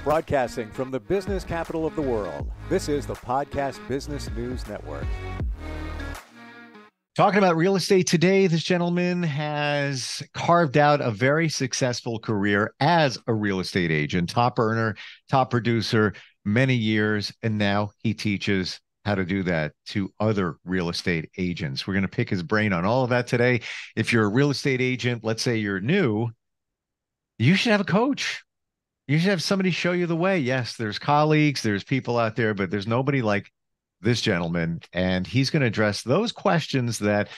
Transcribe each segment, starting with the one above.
Broadcasting from the business capital of the world, this is the Podcast Business News Network. Talking about real estate today, this gentleman has carved out a very successful career as a real estate agent, top earner, top producer, many years, and now he teaches how to do that to other real estate agents. We're going to pick his brain on all of that today. If you're a real estate agent, let's say you're new, you should have a coach. You should have somebody show you the way. Yes, there's colleagues, there's people out there, but there's nobody like this gentleman. And he's going to address those questions that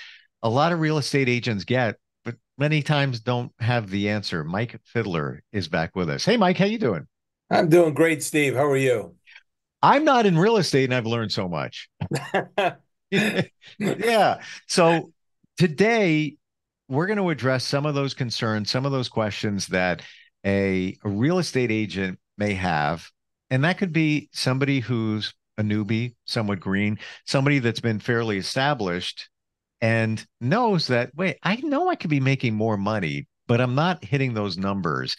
a lot of real estate agents get, but many times don't have the answer. Mike Fiddler is back with us. Hey, Mike, how you doing? I'm doing great, Steve. How are you? I'm not in real estate and I've learned so much. Yeah. So today we're going to address some of those concerns, some of those questions that a real estate agent may have. And that could be somebody who's a newbie, somewhat green, somebody that's been fairly established and knows that, wait, I know I could be making more money, but I'm not hitting those numbers.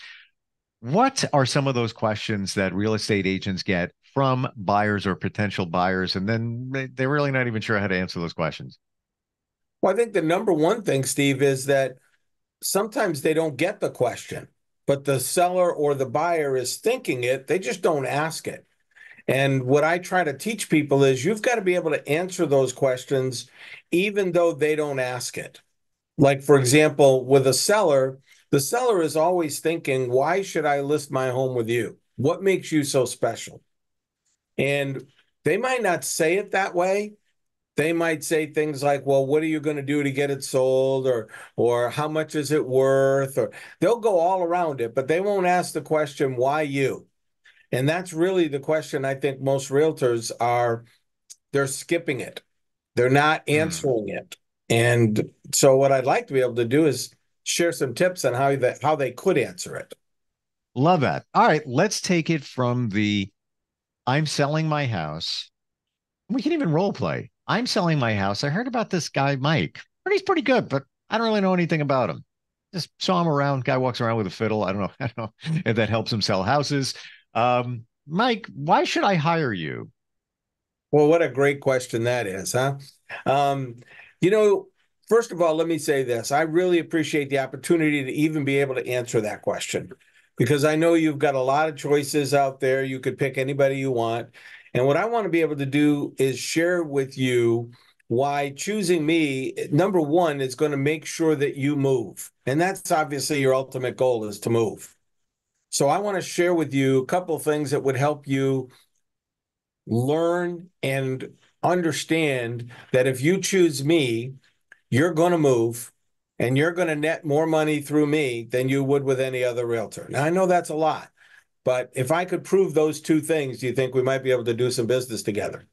What are some of those questions that real estate agents get from buyers or potential buyers? And then they're really not even sure how to answer those questions. Well, I think the number one thing, Steve, is that sometimes they don't get the question, but the seller or the buyer is thinking it. They just don't ask it. And what I try to teach people is you've got to be able to answer those questions, even though they don't ask it. Like, for example, with a seller, the seller is always thinking, why should I list my home with you? What makes you so special? And they might not say it that way. They might say things like, well, what are you going to do to get it sold? Or how much is it worth? Or they'll go all around it, but they won't ask the question, why you? And that's really the question I think most realtors they're skipping it. They're not answering it. And so what I'd like to be able to do is share some tips on how they could answer it. Love that. All right, let's take it from the I'm selling my house. We can even role play. I'm selling my house. I heard about this guy, Mike. And he's pretty good, but I don't really know anything about him. Just saw him around. Guy walks around with a fiddle. I don't know. I don't know if that helps him sell houses. Mike, why should I hire you? Well, what a great question that is, huh? You know, first of all, let me say this. I really appreciate the opportunity to even be able to answer that question because I know you've got a lot of choices out there. You could pick anybody you want. And what I want to be able to do is share with you why choosing me, number one, is going to make sure that you move. And that's obviously your ultimate goal is to move. So I want to share with you a couple of things that would help you learn and understand that if you choose me, you're going to move and you're going to net more money through me than you would with any other realtor. Now, I know that's a lot, but if I could prove those two things, do you think we might be able to do some business together?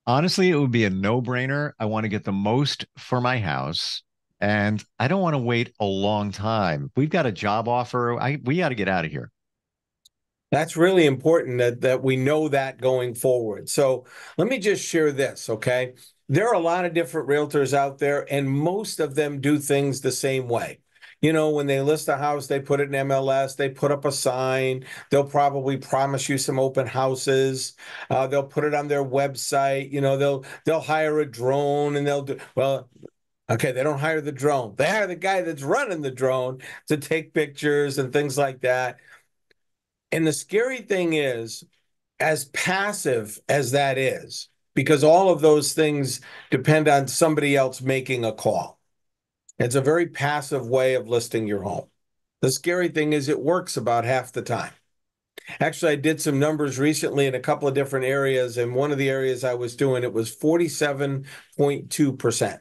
Honestly, it would be a no-brainer. I want to get the most for my house, and I don't want to wait a long time. We've got a job offer. We got to get out of here. That's really important that we know that going forward. So let me just share this, okay? There are a lot of different realtors out there, and most of them do things the same way. You know, when they list a house, they put it in MLS, they put up a sign, they'll probably promise you some open houses, they'll put it on their website, you know, they'll hire a drone and they'll do, well, okay, they don't hire the drone. They hire the guy that's running the drone to take pictures and things like that. And the scary thing is, as passive as that is, because all of those things depend on somebody else making a call. It's a very passive way of listing your home. The scary thing is it works about half the time. Actually, I did some numbers recently in a couple of different areas, and one of the areas I was doing, it was 47.2%.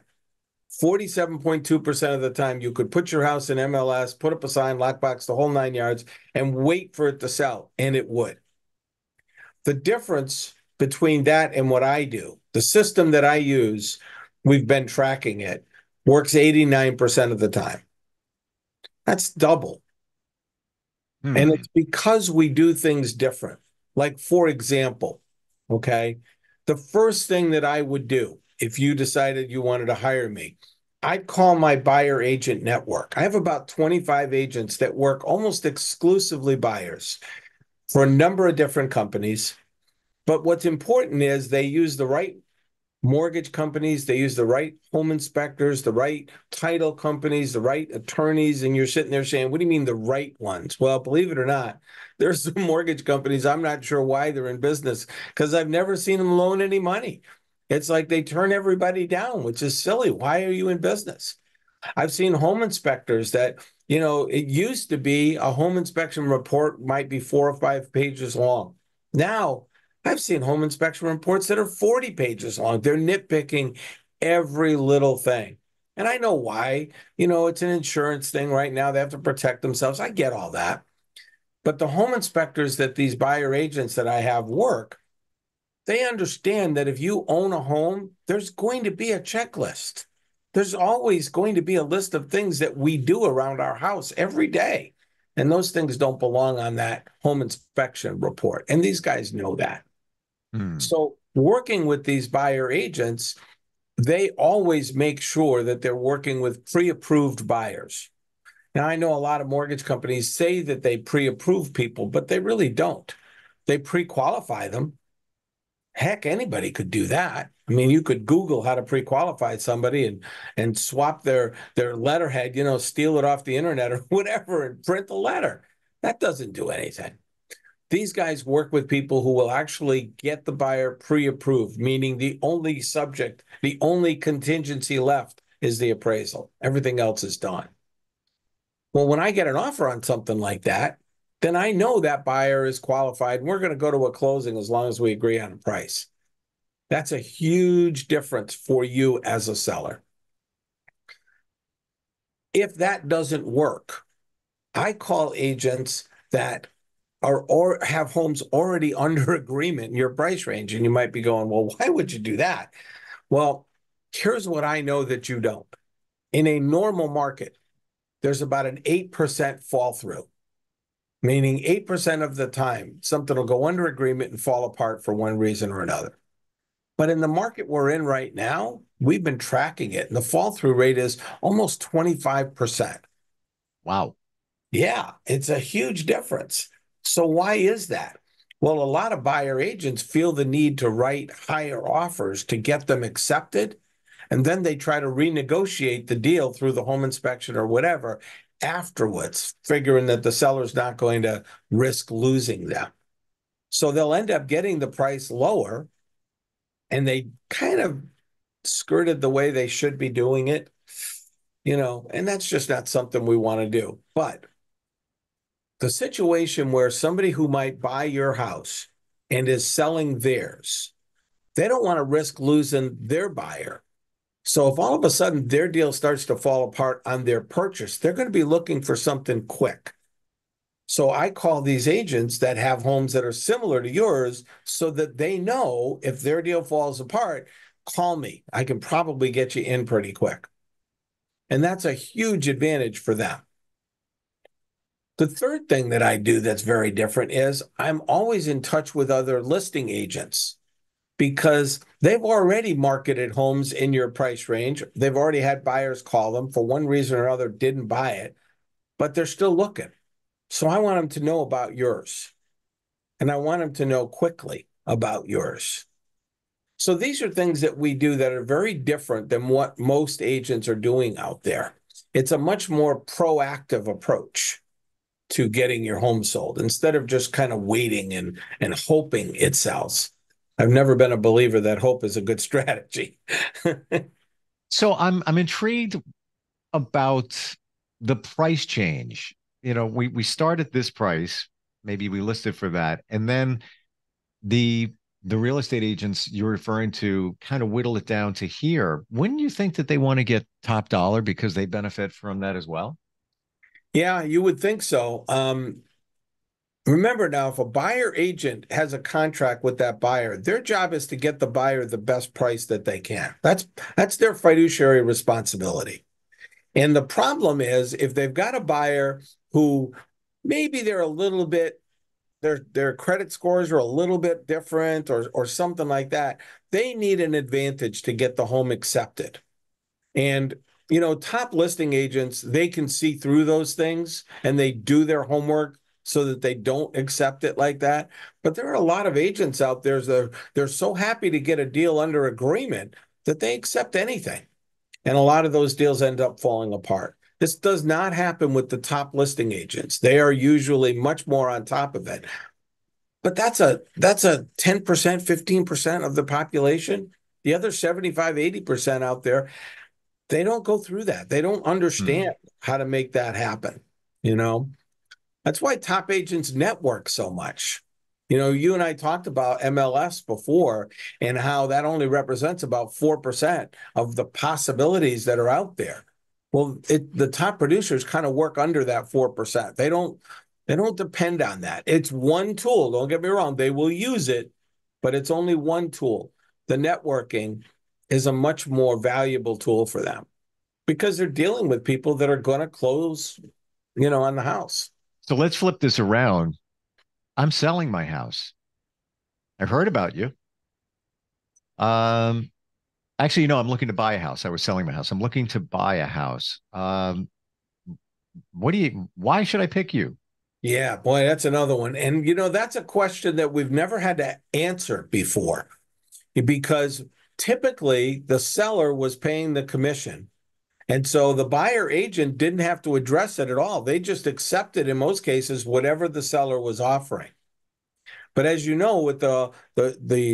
47.2% of the time, you could put your house in MLS, put up a sign, lockbox, the whole 9 yards, and wait for it to sell, and it would. The difference between that and what I do, the system that I use, we've been tracking it, works 89% of the time. That's double. And it's because we do things different. Like, for example, okay, the first thing that I would do if you decided you wanted to hire me, I'd call my buyer agent network. I have about 25 agents that work almost exclusively buyers. for a number of different companies. But what's important is they use the right mortgage companies, they use the right home inspectors, the right title companies, the right attorneys, and you're sitting there saying, what do you mean the right ones? Well, believe it or not, there's some mortgage companies, I'm not sure why they're in business, because I've never seen them loan any money. It's like they turn everybody down, which is silly. Why are you in business? I've seen home inspectors that, it used to be a home inspection report might be 4 or 5 pages long. Now, I've seen home inspection reports that are 40 pages long. They're nitpicking every little thing. And I know why. It's an insurance thing right now. They have to protect themselves. I get all that. But the home inspectors that these buyer agents that I have work, they understand that if you own a home, there's going to be a checklist. There's always going to be a list of things that we do around our house every day. And those things don't belong on that home inspection report. And these guys know that. Hmm. So working with these buyer agents, they always make sure that they're working with pre-approved buyers. Now, I know a lot of mortgage companies say that they pre-approve people, but they really don't. They pre-qualify them. Heck, anybody could do that. I mean, you could Google how to pre-qualify somebody and swap their letterhead, steal it off the internet or whatever and print the letter. That doesn't do anything. These guys work with people who will actually get the buyer pre-approved, meaning the only contingency left is the appraisal. Everything else is done. Well, when I get an offer on something like that, then I know that buyer is qualified and we're going to go to a closing as long as we agree on a price. That's a huge difference for you as a seller. If that doesn't work, I call agents that are or have homes already under agreement in your price range. And you might be going, well, why would you do that? Well, here's what I know that you don't. In a normal market, there's about an 8% fall through, meaning 8% of the time, something will go under agreement and fall apart for one reason or another. But in the market we're in right now, we've been tracking it, and the fall through rate is almost 25%. Wow. Yeah, it's a huge difference. So why is that? Well, a lot of buyer agents feel the need to write higher offers to get them accepted, and then they try to renegotiate the deal through the home inspection or whatever afterwards, figuring that the seller's not going to risk losing them. So they'll end up getting the price lower, and they kind of skirted the way they should be doing it, and that's just not something we want to do. But the situation where somebody who might buy your house and is selling theirs, they don't want to risk losing their buyer. So if all of a sudden their deal starts to fall apart on their purchase, they're going to be looking for something quick. So I call these agents that have homes that are similar to yours so that they know if their deal falls apart, call me. I can probably get you in pretty quick. And that's a huge advantage for them. The third thing that I do that's very different is I'm always in touch with other listing agents because they've already marketed homes in your price range. They've already had buyers call them for one reason or another, didn't buy it, but they're still looking. So I want them to know about yours, and I want them to know quickly about yours. So these are things that we do that are very different than what most agents are doing out there. It's a much more proactive approach to getting your home sold instead of just kind of waiting and hoping it sells. I've never been a believer that hope is a good strategy. So I'm intrigued about the price change. We start at this price, maybe we listed for that, and then the real estate agents you're referring to kind of whittle it down to here. Wouldn't you think that they want to get top dollar because they benefit from that as well? Yeah, you would think so. Remember now, if a buyer agent has a contract with that buyer, their job is to get the buyer the best price that they can. That's their fiduciary responsibility. And the problem is if they've got a buyer who maybe they're a little bit their credit scores are a little bit different or something like that, they need an advantage to get the home accepted. And top listing agents, they can see through those things and they do their homework so that they don't accept it like that. But there are a lot of agents out there that they're so happy to get a deal under agreement that they accept anything. And a lot of those deals end up falling apart. This does not happen with the top listing agents. They are usually much more on top of it. But that's a 10%, 15% of the population. The other 75, 80% out there, they don't go through that. They don't understand how to make that happen. You know, that's why top agents network so much. You know, you and I talked about MLS before and how that only represents about 4% of the possibilities that are out there. Well, the top producers kind of work under that 4%. They don't depend on that. It's one tool. Don't get me wrong. They will use it, but it's only one tool. The networking is a much more valuable tool for them because they're dealing with people that are going to close, on the house. So let's flip this around. I'm selling my house. I've heard about you. Um, Actually, I'm looking to buy a house. I was selling my house. I'm looking to buy a house. Why should I pick you? Yeah, boy, that's another one. And, that's a question that we've never had to answer before because typically the seller was paying the commission. And so the buyer agent didn't have to address it at all. They just accepted, in most cases, whatever the seller was offering. But as you know, with the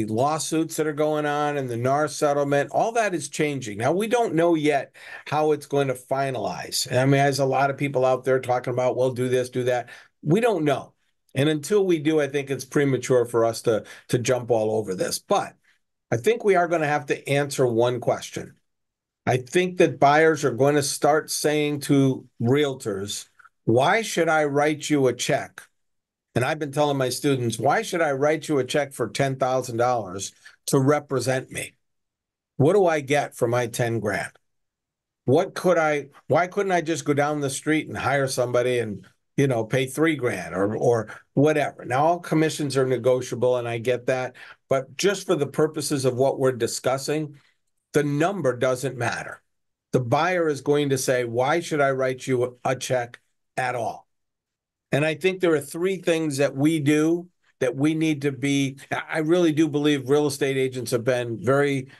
lawsuits that are going on and the NAR settlement, all that is changing. Now, we don't know yet how it's going to finalize. I mean, there's a lot of people out there talking about, well, do this, do that. We don't know. And until we do, I think it's premature for us to jump all over this. But I think we are going to have to answer one question. I think that buyers are going to start saying to realtors, why should I write you a check? And I've been telling my students, why should I write you a check for $10,000 to represent me? What do I get for my 10 grand? Why couldn't I just go down the street and hire somebody and, pay 3 grand or whatever? Now, all commissions are negotiable and I get that. But just for the purposes of what we're discussing, the number doesn't matter. The buyer is going to say, why should I write you a check at all? And I think there are 3 things that we do that we need to be. I really do believe real estate agents have been very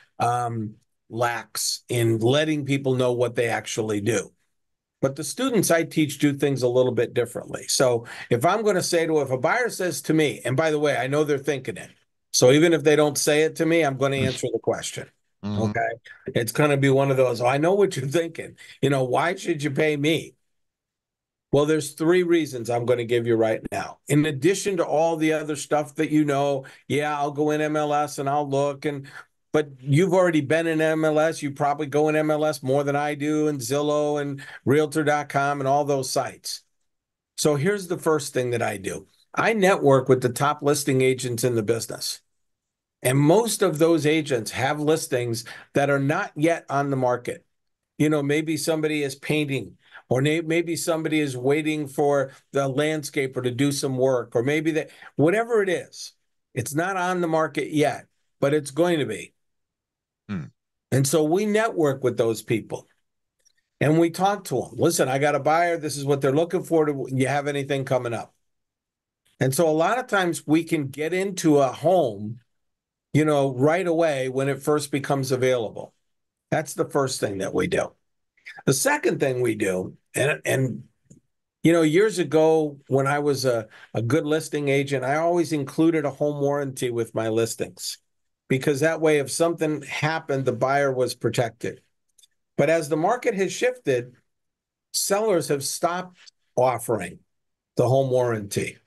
lax in letting people know what they actually do. But the students I teach do things a little bit differently. So if I'm going to say if a buyer says to me, and by the way, I know they're thinking it. So even if they don't say it to me, I'm going to answer the question. Mhm. Okay. It's going to be one of those, I know what you're thinking. Why should you pay me? Well, there's 3 reasons I'm going to give you right now. In addition to all the other stuff that yeah, I'll go in MLS and I'll look, but you've already been in MLS. You probably go in MLS more than I do, and Zillow and Realtor.com and all those sites. So here's the first thing that I do. I network with the top listing agents in the business. And most of those agents have listings that are not yet on the market. Maybe somebody is painting, or maybe somebody is waiting for the landscaper to do some work, or maybe whatever it is, it's not on the market yet, but it's going to be. And so we network with those people and we talk to them. Listen, I got a buyer. This is what they're looking for. Do you have anything coming up? And so a lot of times we can get into a home, right away when it first becomes available. That's the first thing that we do. The second thing we do, and years ago when I was a good listing agent, I always included a home warranty with my listings because that way, if something happened, the buyer was protected. But as the market has shifted, sellers have stopped offering the home warranty.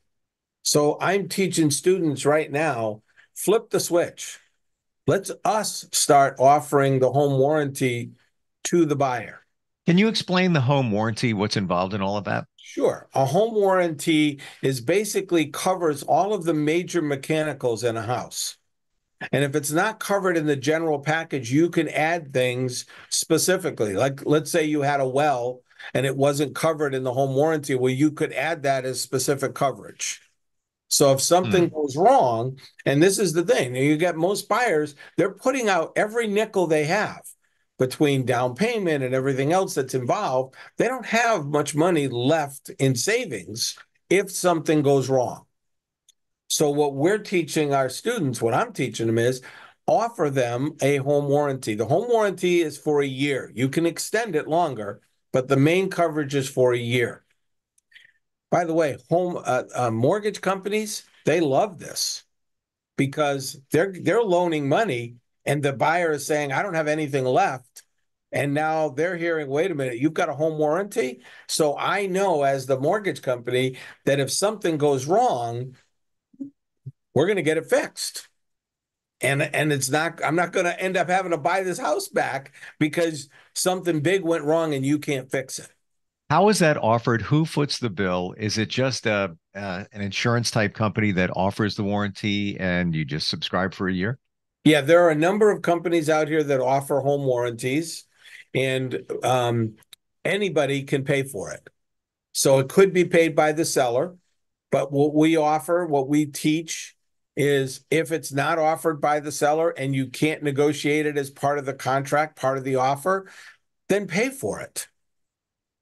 So I'm teaching students right now, flip the switch. Let's us start offering the home warranty to the buyer. Can you explain the home warranty, what's involved in all of that? Sure. A home warranty is basically covers all of the major mechanicals in a house. And if it's not covered in the general package, you can add things specifically. Like, let's say you had a well and it wasn't covered in the home warranty. Well, you could add that as specific coverage. So if something goes wrong, and this is the thing, you get most buyers, they're putting out every nickel they have between down payment and everything else that's involved. They don't have much money left in savings if something goes wrong. So what we're teaching our students, what I'm teaching them is offer them a home warranty. The home warranty is for a year. You can extend it longer, but the main coverage is for a year. By the way, mortgage companies, they love this because they're loaning money and the buyer is saying, I don't have anything left. And now they're hearing, wait a minute, you've got a home warranty? So I know as the mortgage company that if something goes wrong, we're going to get it fixed. And I'm not going to end up having to buy this house back because something big went wrong and you can't fix it. How is that offered? Who foots the bill? Is it just an insurance type company that offers the warranty and you just subscribe for a year? Yeah, there are a number of companies out here that offer home warranties, and anybody can pay for it. So it could be paid by the seller, but what we offer, what we teach is if it's not offered by the seller and you can't negotiate it as part of the contract, part of the offer, then pay for it.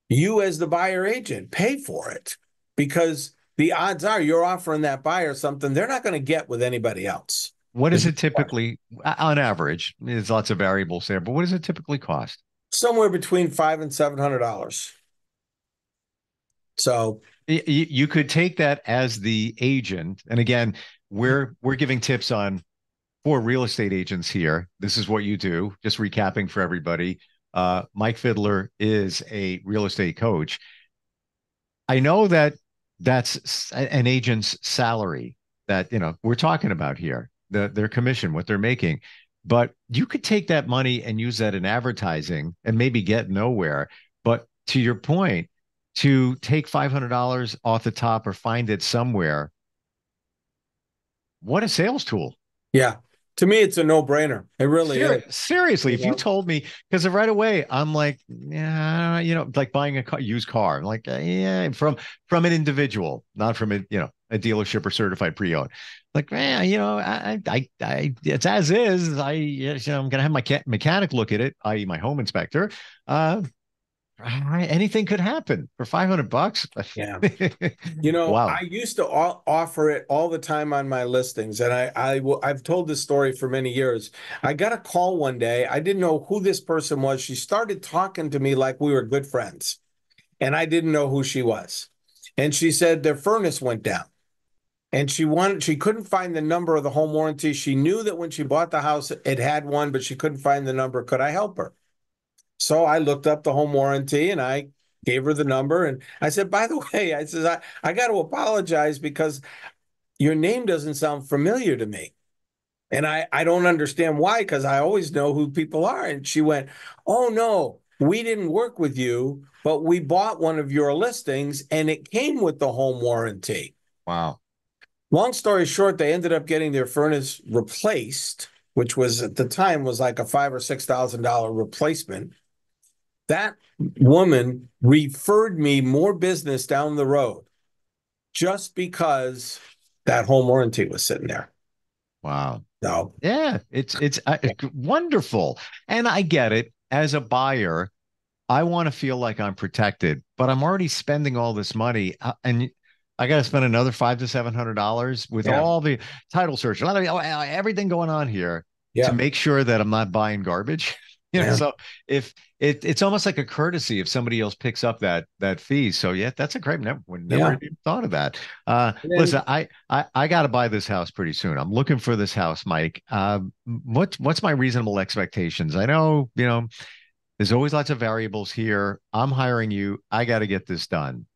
You as the buyer agent, pay for it because the odds are you're offering that buyer something they're not going to get with anybody else. What is it typically, on average? There's lots of variables there, but what does it typically cost? Somewhere between $500 and $700. So You could take that as the agent, and again, we're giving tips on for real estate agents here. This is what you do. Just recapping for everybody. Mike Fiddler is a real estate coach. I know that that's an agent's salary that we're talking about here, their commission, what they're making. But you could take that money and use that in advertising and maybe get nowhere. But to your point, to take $500 off the top or find it somewhere, what a sales tool. yeah, to me, it's a no-brainer. It really is. Seriously, if you told me, because right away I'm like, yeah, like buying a used car. I'm like, yeah, from an individual, not from a dealership or certified pre-owned. Like, man, it's as is. I'm gonna have my mechanic look at it, i.e., my home inspector. Anything could happen for $500. Yeah. Wow. I used to offer it all the time on my listings, and I've told this story for many years. I got a call one day. I didn't know who this person was. She started talking to me like we were good friends, and I didn't know who she was. And she said their furnace went down, and she couldn't find the number of the home warranty. She knew that when she bought the house, it had one, but she couldn't find the number. Could I help her? So I looked up the home warranty and I gave her the number. And I said, by the way, I got to apologize because your name doesn't sound familiar to me. And I don't understand why, because I always know who people are. And she went, oh, no, we didn't work with you, but we bought one of your listings and it came with the home warranty. Wow. Long story short, they ended up getting their furnace replaced, which was at the time was like a $5,000 or $6,000 replacement. That woman referred me more business down the road just because that home warranty was sitting there. Wow. So yeah, it's wonderful. And I get it. As a buyer, I want to feel like I'm protected, but I'm already spending all this money, and I got to spend another $500 to $700 with all the title search, everything going on here to make sure that I'm not buying garbage. So if it's almost like a courtesy if somebody else picks up that fee. So yeah, that's a great. Never even thought of that. Listen, I got to buy this house pretty soon. I'm looking for this house, Mike. What's my reasonable expectations? I know there's always lots of variables here. I'm hiring you. I got to get this done.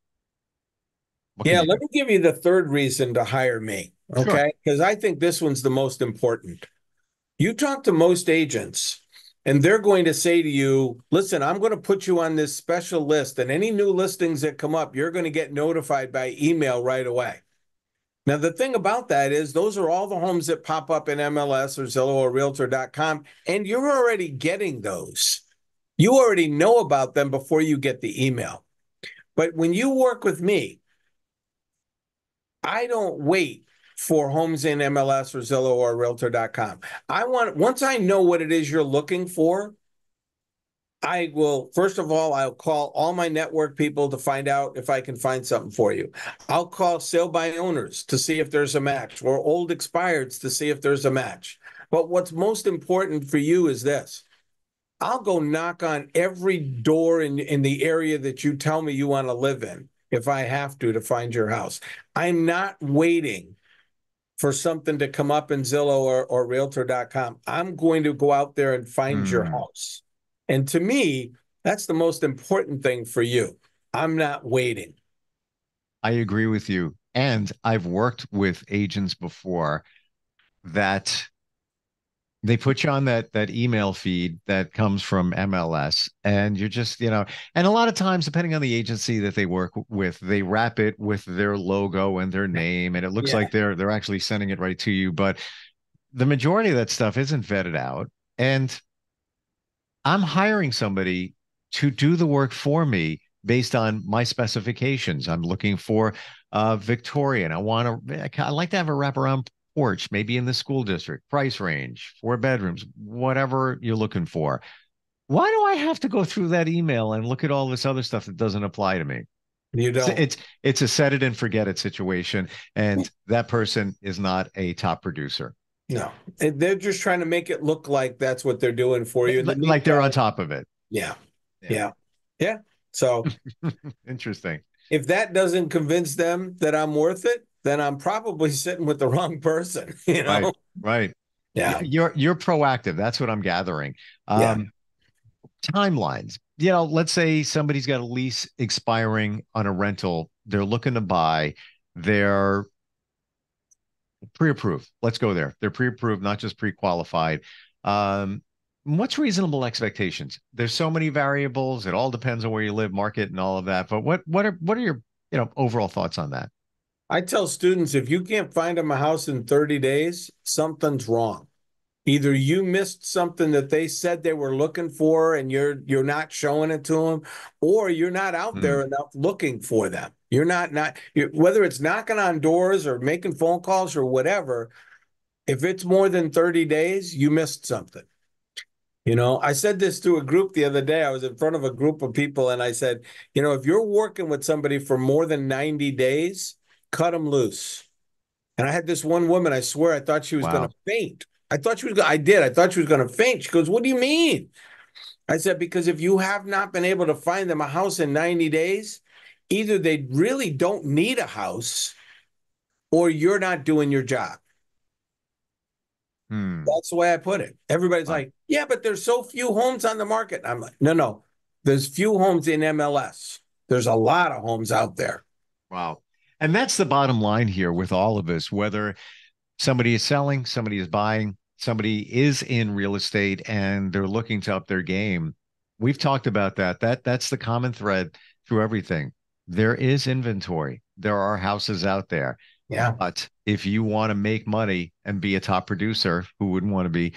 Let me give you the third reason to hire me. Okay, because I think this one's the most important. You talk to most agents. And they're going to say to you, listen, I'm going to put you on this special list, and any new listings that come up, you're going to get notified by email right away. Now, the thing about that is those are all the homes that pop up in MLS or Zillow or Realtor.com, and you're already getting those. You already know about them before you get the email. But when you work with me, I don't wait for homes in MLS or Zillow or Realtor.com. Once I know what it is you're looking for, I will, first of all, I'll call all my network people to find out if I can find something for you. I'll call sale by owners to see if there's a match, or old expireds to see if there's a match. But what's most important for you is this. I'll go knock on every door in the area that you tell me you want to live in if I have to find your house. I'm not waiting for something to come up in Zillow or Realtor.com. I'm going to go out there and find your Hmm. house. And to me, that's the most important thing for you. I'm not waiting. I agree with you. And I've worked with agents before that they put you on that email feed that comes from MLS, and you're just, and a lot of times, depending on the agency that they work with, they wrap it with their logo and their name, and it looks Yeah. like they're actually sending it right to you. But the majority of that stuff isn't vetted out. And I'm hiring somebody to do the work for me based on my specifications. I'm looking for Victorian. I like to have a wraparound porch, maybe in the school district, price range, 4 bedrooms, whatever you're looking for. Why do I have to go through that email and look at all this other stuff that doesn't apply to me? You It's don't. it's, it's a set it and forget it situation, and that person is not a top producer. No. They're just trying to make it look like that's what they're doing for you. In the Like they're on meantime, top of it. yeah. Yeah. Yeah. Yeah. So Interesting. if that doesn't convince them that I'm worth it, then I'm probably sitting with the wrong person, you Right, know? right. Yeah. You're proactive. That's what I'm gathering. Yeah. Timelines. Let's say somebody's got a lease expiring on a rental. They're looking to buy. They're pre-approved. Let's go there. They're pre-approved, not just pre-qualified. Um, what's reasonable expectations? There's so many variables. It all depends on where you live, market, and all of that. But what are your overall thoughts on that? I tell students if you can't find them a house in 30 days, something's wrong. Either you missed something that they said they were looking for and you're not showing it to them, or you're not out Hmm. there enough looking for them. You're not whether it's knocking on doors or making phone calls or whatever, if it's more than 30 days, you missed something. I said this to a group the other day. I was in front of a group of people and I said, if you're working with somebody for more than 90 days, cut them loose. And I had this one woman, I swear, I thought she was going Wow. to faint. I did. I thought she was going to faint. She goes, "What do you mean?" I said, "Because if you have not been able to find them a house in 90 days, either they really don't need a house or you're not doing your job." Hmm. That's the way I put it. Everybody's Wow. like, "Yeah, but there's so few homes on the market." I'm like, "No, no. There's few homes in MLS. There's a lot of homes out there." Wow. And that's the bottom line here with all of us, whether somebody is selling, somebody is buying, somebody is in real estate and they're looking to up their game. We've talked about that. That's the common thread through everything. There is inventory. There are houses out there. Yeah. But if you want to make money and be a top producer, who wouldn't want to be,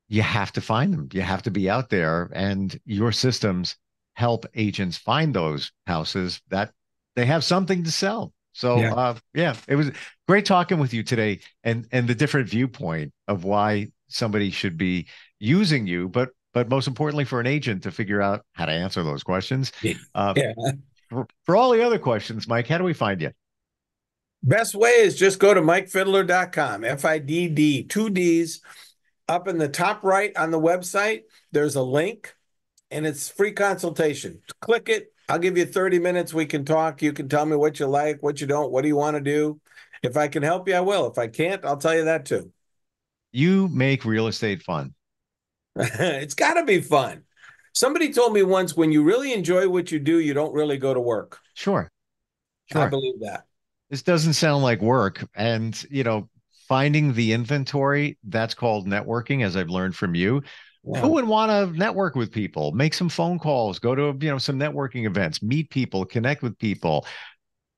you have to find them. You have to be out there, and your systems help agents find those houses that they have something to sell. So, Yeah. yeah, it was great talking with you today, and the different viewpoint of why somebody should be using you, but most importantly for an agent to figure out how to answer those questions. Uh, Yeah. for all the other questions, Mike, how do we find you? Best way is just go to MikeFiddler.com, FIDD, two D's. Up in the top right on the website, there's a link and it's free consultation. Click it. I'll give you 30 minutes. We can talk. You can tell me what you like, what you don't, what do you want to do. If I can help you, I will. If I can't, I'll tell you that too. You make real estate fun. It's got to be fun. Somebody told me once when you really enjoy what you do, you don't really go to work. Sure, I sure. believe that. This doesn't sound like work. And, finding the inventory, that's called networking, as I've learned from you. Who Yeah. would want to network with people, make some phone calls, go to, some networking events, meet people, connect with people?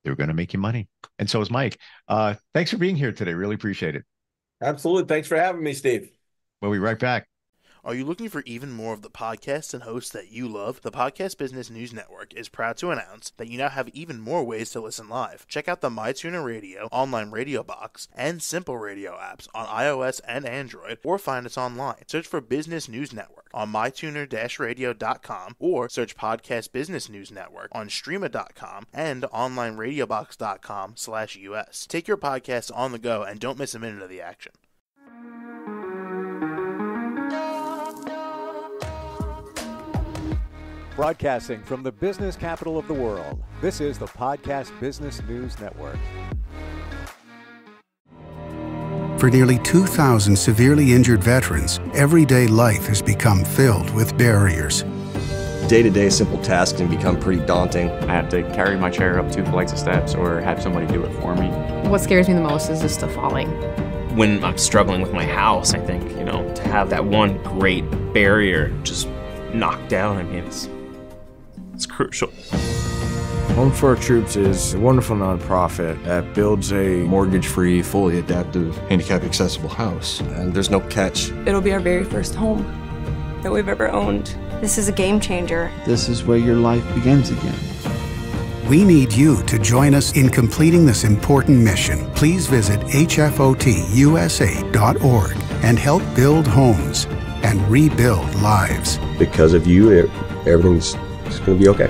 They're going to make you money. And so is Mike. Thanks for being here today. Really appreciate it. Absolutely. Thanks for having me, Steve. We'll be right back. Are you looking for even more of the podcasts and hosts that you love? The Podcast Business News Network is proud to announce that you now have even more ways to listen live. Check out the MyTuner Radio, online radio box, and Simple Radio apps on iOS and Android, or find us online. Search for Business News Network on mytuner-radio.com, or search Podcast Business News Network on streama.com and onlineradiobox.com/US. Take your podcast on the go and don't miss a minute of the action. Broadcasting from the business capital of the world, this is the Podcast Business News Network. For nearly 2,000 severely injured veterans, everyday life has become filled with barriers. Day-to-day simple tasks can become pretty daunting. I have to carry my chair up 2 flights of steps or have somebody do it for me. What scares me the most is just the falling. When I'm struggling with my house, I think, to have that one great barrier just knocked down, it's crucial. Home for Our Troops is a wonderful nonprofit that builds a mortgage-free, fully adaptive, handicap-accessible house. And there's no catch. It'll be our very first home that we've ever owned. This is a game changer. This is where your life begins again. We need you to join us in completing this important mission. Please visit hfotusa.org and help build homes and rebuild lives. Because of you, everything's going to be okay.